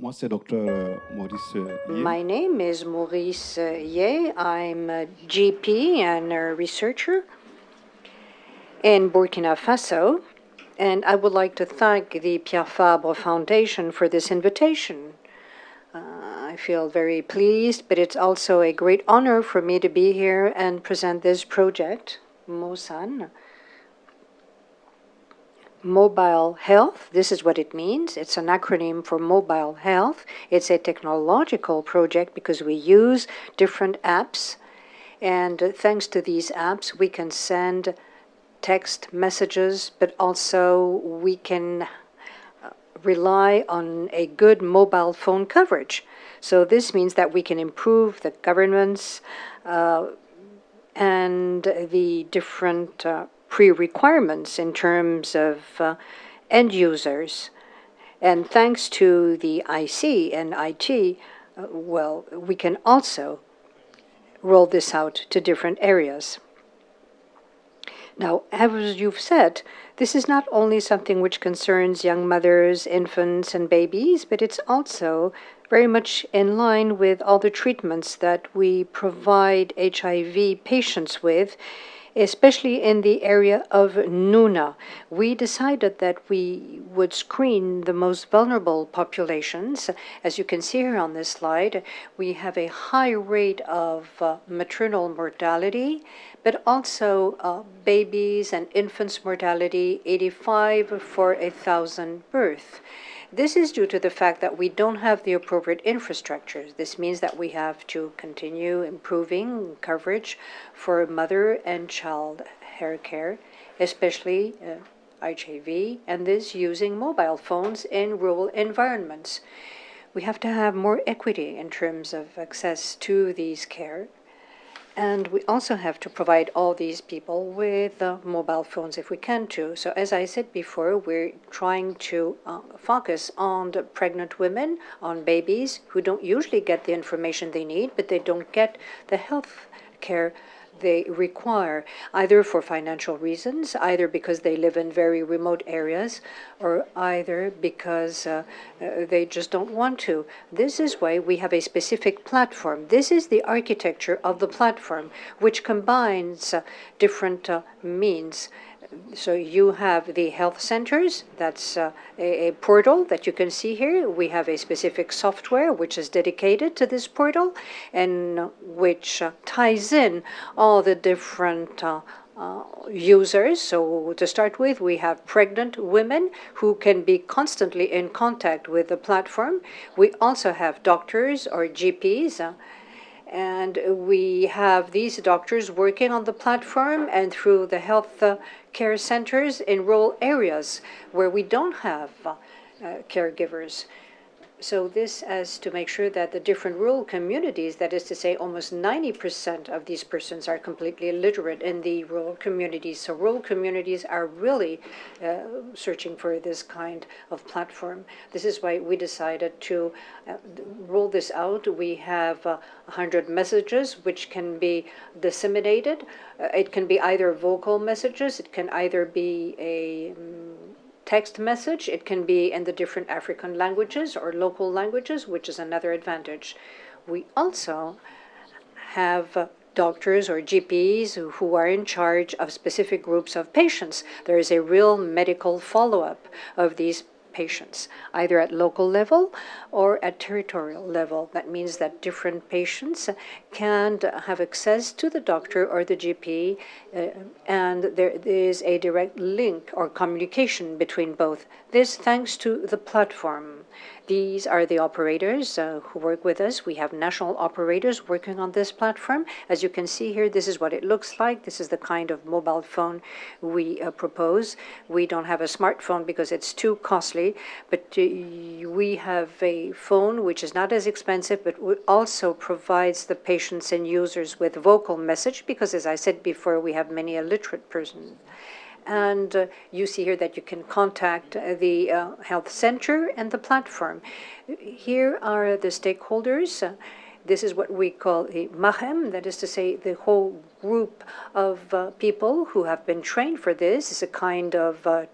Moi, c'est Dr. Maurice Ye. My name is Maurice Ye. I'm a GP and a researcher in Burkina Faso, and I would like to thank the Pierre Fabre Foundation for this invitation. I feel very pleased, but it's also a great honor for me to be here and present this project, MOSAN. Mobile health, this is what it means. It's an acronym for mobile health. It's a technological project because we use different apps, and thanks to these apps, we can send text messages, but also we can rely on a good mobile phone coverage. So this means that we can improve the governance and the different pre-requirements in terms of end users. And thanks to the IC and IT, well, we can also roll this out to different areas. Now, as you've said, this is not only something which concerns young mothers, infants, and babies, but it's also very much in line with all the treatments that we provide HIV patients with, especially in the area of Nouna. We decided that we would screen the most vulnerable populations. As you can see here on this slide, we have a high rate of maternal mortality, but also babies and infants mortality, 85 for 1,000 births. This is due to the fact that we don't have the appropriate infrastructures. This means that we have to continue improving coverage for mother and child health care, especially HIV, and this using mobile phones in rural environments. We have to have more equity in terms of access to these care. And we also have to provide all these people with mobile phones if we can too. So as I said before, we're trying to focus on the pregnant women, on babies who don't usually get the information they need, but they don't get the health care they require, either for financial reasons, either because they live in very remote areas, or either because they just don't want to. This is why we have a specific platform. This is the architecture of the platform, which combines different means. So you have the health centers, that's a portal that you can see here. We have a specific software which is dedicated to this portal and which ties in all the different users. So to start with, we have pregnant women who can be constantly in contact with the platform. We also have doctors or GPs, and we have these doctors working on the platform and through the health care centers in rural areas where we don't have caregivers. So this as to make sure that the different rural communities, that is to say almost 90% of these persons are completely illiterate in the rural communities. So rural communities are really searching for this kind of platform. This is why we decided to roll this out. We have 100 messages which can be disseminated. It can be either vocal messages, it can either be a text message, it can be in the different African languages or local languages, which is another advantage. We also have doctors or GPs who are in charge of specific groups of patients. There is a real medical follow-up of these patients, either at local level or at territorial level. That means that different patients can have access to the doctor or the GP, and there is a direct link or communication between both. This thanks to the platform. These are the operators who work with us. We have national operators working on this platform. As you can see here, this is what it looks like. This is the kind of mobile phone we propose. We don't have a smartphone because it's too costly, but we have a phone which is not as expensive, but also provides the patients and users with vocal message because, as I said before, we have many illiterate persons. And you see here that you can contact the health center and the platform. Here are the stakeholders. This is what we call a mahem, that is to say the whole group of people who have been trained for this. It's a kind of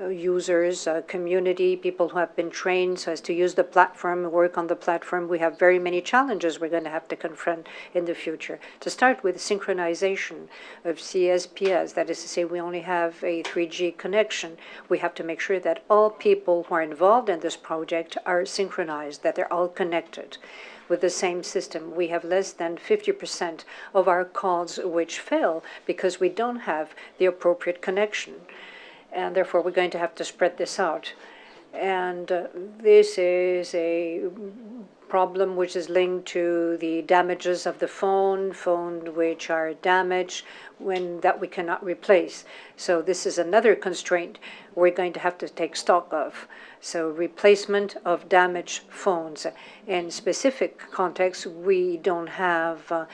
users, community, people who have been trained so as to use the platform, work on the platform. We have very many challenges we're going to have to confront in the future. To start with, synchronization of CSPS, that is to say, we only have a 3G connection. We have to make sure that all people who are involved in this project are synchronized, that they're all connected with the same system. We have less than 50% of our calls which fail because we don't have the appropriate connection. And therefore, we're going to have to spread this out. And this is a problem which is linked to the damages of the phone which are damaged that we cannot replace. So this is another constraint we're going to have to take stock of. So replacement of damaged phones. In specific contexts, we don't have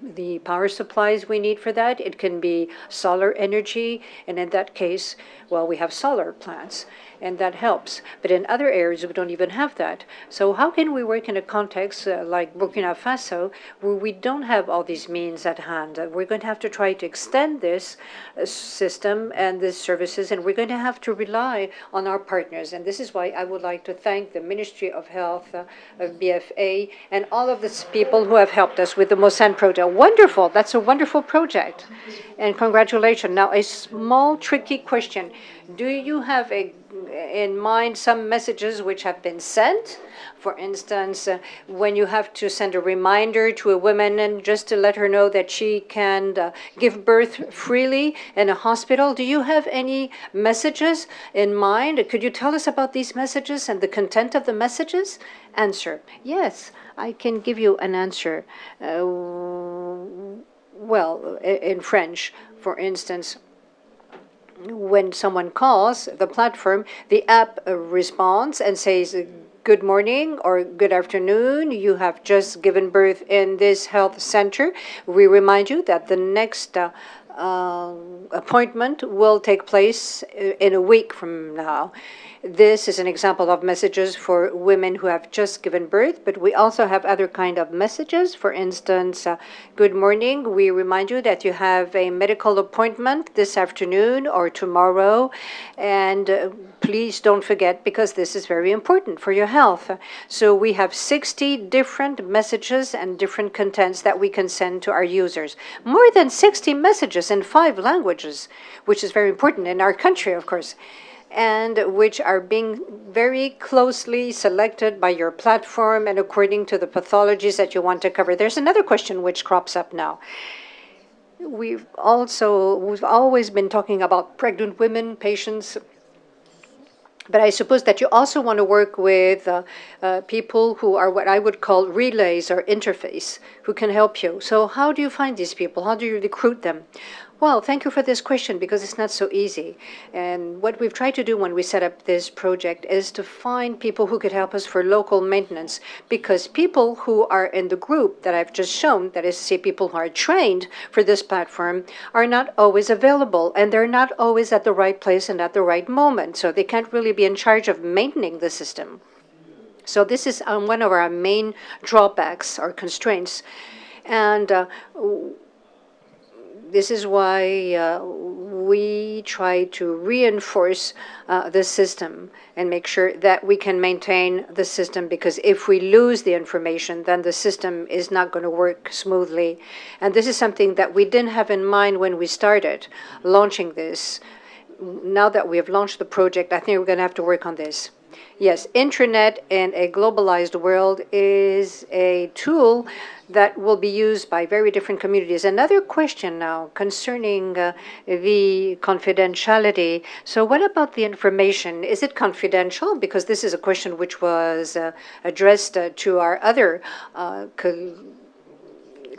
the power supplies we need for that. It can be solar energy, and in that case, well, we have solar plants, and that helps. But in other areas, we don't even have that. So how can we work in a context like Burkina Faso, where we don't have all these means at hand? We're going to have to try to extend this system and these services, and we're going to have to rely on our partners. And this is why I would like to thank the Ministry of Health of BFA and all of the people who have helped us with the Mosan project. Wonderful. That's a wonderful project. And congratulations. Now, a small, tricky question. Do you have in mind some messages which have been sent? For instance, when you have to send a reminder to a woman and just to let her know that she can give birth freely in a hospital, do you have any messages in mind? Could you tell us about these messages and the content of the messages? Answer: yes, I can give you an answer. Well, in French, for instance, when someone calls the platform, the app responds and says, good morning or good afternoon, you have just given birth in this health center. We remind you that the next appointment will take place in a week from now. This is an example of messages for women who have just given birth, but we also have other kind of messages. For instance, good morning, we remind you that you have a medical appointment this afternoon or tomorrow, and please don't forget because this is very important for your health. So we have 60 different messages and different contents that we can send to our users. More than 60 messages in 5 languages, which is very important in our country, of course, and which are being very closely selected by your platform and according to the pathologies that you want to cover. There's another question which crops up now. We've always been talking about pregnant women, patients, but I suppose that you also want to work with people who are what I would call relays or interface, who can help you. So how do you find these people? How do you recruit them? Well, thank you for this question because it's not so easy. And what we've tried to do when we set up this project is to find people who could help us for local maintenance, because people who are in the group that I've just shown, that is to say people who are trained for this platform, are not always available, and they're not always at the right place and at the right moment. So they can't really be in charge of maintaining the system. So this is one of our main drawbacks or constraints. And this is why we try to reinforce the system and make sure that we can maintain the system, because if we lose the information, then the system is not going to work smoothly. And this is something that we didn't have in mind when we started launching this. Now that we have launched the project, I think we're going to have to work on this. Yes, intranet in a globalized world is a tool that will be used by very different communities. Another question now concerning the confidentiality. So what about the information? Is it confidential? Because this is a question which was addressed to our other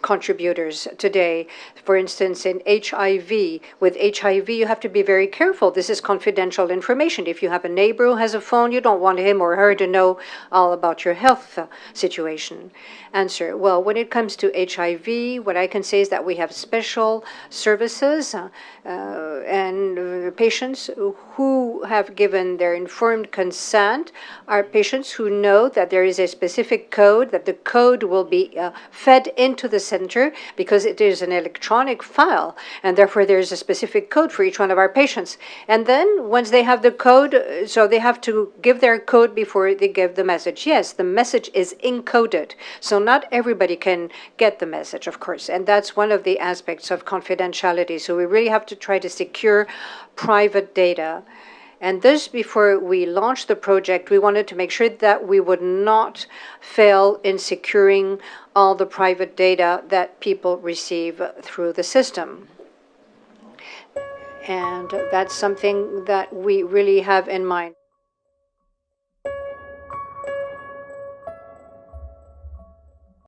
contributors today. For instance, in HIV, with HIV, you have to be very careful. This is confidential information. If you have a neighbor who has a phone, you don't want him or her to know all about your health situation. Answer: well, when it comes to HIV, what I can say is that we have special services and patients who have given their informed consent are patients who know that there is a specific code, that the code will be fed into the center because it is an electronic file, and therefore there's a specific code for each one of our patients. And then once they have the code, so they have to give their code before they give the message. Yes, the message is encoded, so not everybody can get the message, of course, and that's one of the aspects of confidentiality. So we really have to try to secure private data. And this, before we launched the project, we wanted to make sure that we would not fail in securing all the private data that people receive through the system. And that's something that we really have in mind.